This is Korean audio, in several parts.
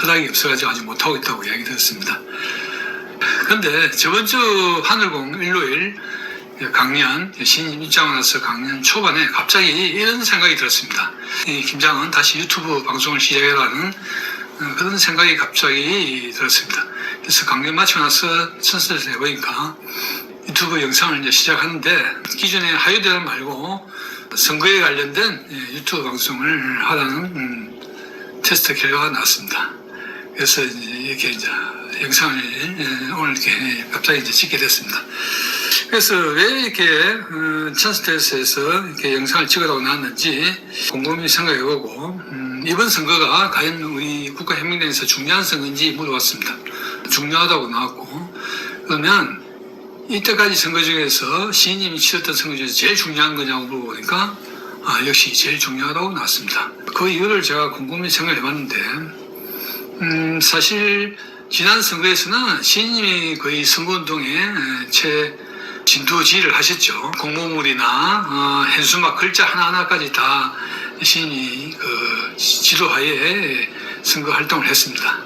허락이 없어가지고 아직 못하고 있다고 이야기 들었습니다. 그런데 저번 주 하늘공 일요일 강연, 신임 입장하고 나서 강연 초반에 갑자기 이런 생각이 들었습니다. 이 김장은 다시 유튜브 방송을 시작해라는 그런 생각이 갑자기 들었습니다. 그래서 강연 마치고 나서 선서를 해보니까 유튜브 영상을 이제 시작하는데 기존에 하유대란 말고 선거에 관련된 유튜브 방송을 하라는 테스트 결과가 나왔습니다. 그래서 이렇게 이제 영상을 오늘 이렇게 갑자기 이제 찍게 됐습니다. 그래서 왜 이렇게 찬스 테스트에서 이렇게 영상을 찍으라고 나왔는지 곰곰이 생각해보고 이번 선거가 과연 우리 국가혁명당에서 중요한 선거인지 물어봤습니다. 중요하다고 나왔고, 그러면 이때까지 선거 중에서 시인님이 치렀던 선거 중에서 제일 중요한 거냐고 물어보니까 역시 제일 중요하다고 나왔습니다. 그 이유를 제가 곰곰이 생각해봤는데 사실 지난 선거에서는 시인님이 거의 선거운동에 진두지휘를 하셨죠. 공모물이나 현수막 글자 하나하나까지 다 시인이 지도하에 선거 활동을 했습니다.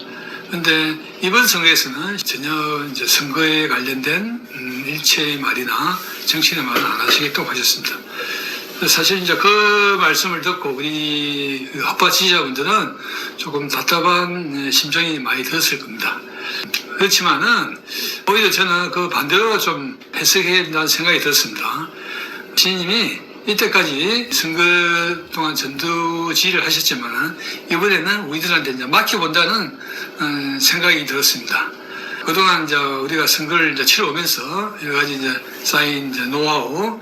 그런데 이번 선거에서는 전혀 이제 선거에 관련된 일체의 말이나 정치의 말은 안 하시겠다고 하셨습니다. 사실 이제 그 말씀을 듣고 우리 합파 지지자분들은 조금 답답한 심정이 많이 들었을 겁니다. 그렇지만은 오히려 저는 그 반대로 좀 해석해야 된다는 생각이 들었습니다. 시인님이 이때까지 선거 동안 전두지휘를 하셨지만은 이번에는 우리들한테 이제 맡겨본다는 생각이 들었습니다. 그동안 이제 우리가 선거를 이제 치러오면서 여러 가지 이제 쌓인 이제 노하우,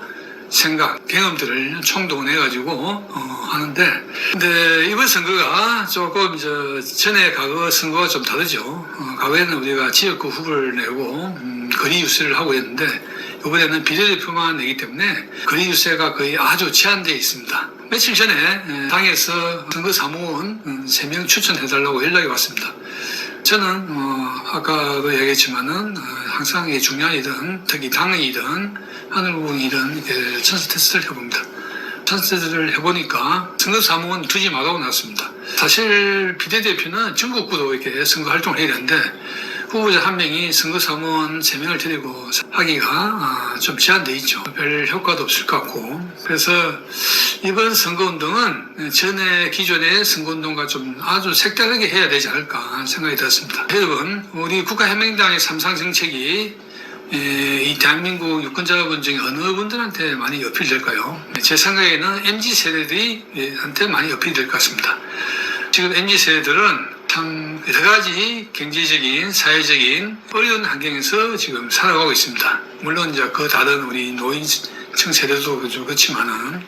생각, 경험들을 총동원해가지고 하는데, 근데 이번 선거가 조금 전에 과거 선거가 좀 다르죠. 과거에는 우리가 지역구 후보를 내고 거리 유세를 하고 있는데 이번에는 비례대표만 내기 때문에 거리 유세가 거의 아주 제한되어 있습니다. 며칠 전에 당에서 선거 사무원 3명 추천해달라고 연락이 왔습니다. 저는 아까도 얘기했지만은 항상 중요한 일은 특히 당이든 하늘공이든 이렇게 찬스 테스트를 해봅니다. 찬스 테스트를 해보니까 선거 사무원 두지 말라고 나왔습니다. 사실 비례대표는 전국구도 이렇게 선거 활동을 해야 되는데 후보자 한 명이 선거 사무원 3명을 데리고 하기가 좀 제한되어 있죠. 별 효과도 없을 것 같고. 그래서 이번 선거운동은 전에 기존의 선거운동과 좀 아주 색다르게 해야 되지 않을까 생각이 들었습니다. 여러분, 우리 국가혁명당의 삼상정책이 이 대한민국 유권자분 중에 어느 분들한테 많이 어필될까요? 제 생각에는 MZ세대들한테 많이 어필될 것 같습니다. 지금 MZ세대들은 참 여러 가지 경제적인, 사회적인 어려운 환경에서 지금 살아가고 있습니다. 물론 이제 그 다른 우리 노인층 세대도 그렇지만은,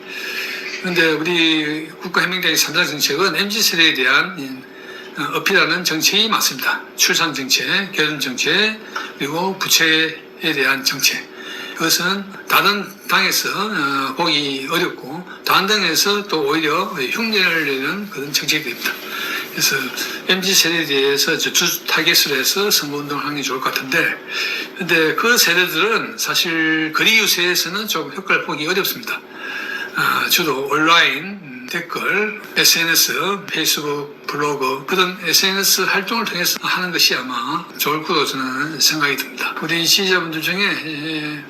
근데 우리 국가혁명당의 3자 정책은 MZ세대에 대한 어필하는 정책이 맞습니다. 출산 정책, 결혼 정책, 그리고 부채에 대한 정책. 그것은 다른 당에서 보기 어렵고 다른 당에서 또 오히려 흉내를 내는 그런 정책입니다. 그래서 MZ세대에 대해서 주 타겟으로 해서 선거운동을 하는 게 좋을 것 같은데, 근데 그 세대들은 사실 거리 유세에서는 좀 효과를 보기 어렵습니다. 주로 온라인 댓글, SNS, 페이스북, 블로그 그런 SNS 활동을 통해서 하는 것이 아마 좋을 거로 저는 생각이 듭니다. 우리 시청자분들 중에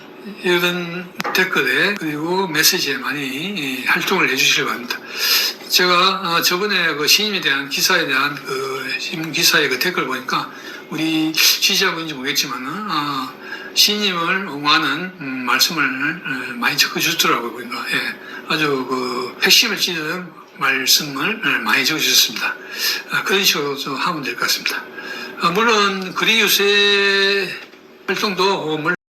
이런 댓글에 그리고 메시지에 많이 활동을 해주시기 바랍니다. 제가 저번에 그 시임에 대한 기사에 대한 신문 기사의 댓글 보니까 우리 시청자분인지 모르겠지만은 시인님을 옹호하는 말씀을 많이 적어주더라고요. 보니까 아주 핵심을 찌르는 말씀을 많이 적어주셨습니다. 그런 식으로 좀 하면 될 것 같습니다. 물론 거리 유세 활동도 물론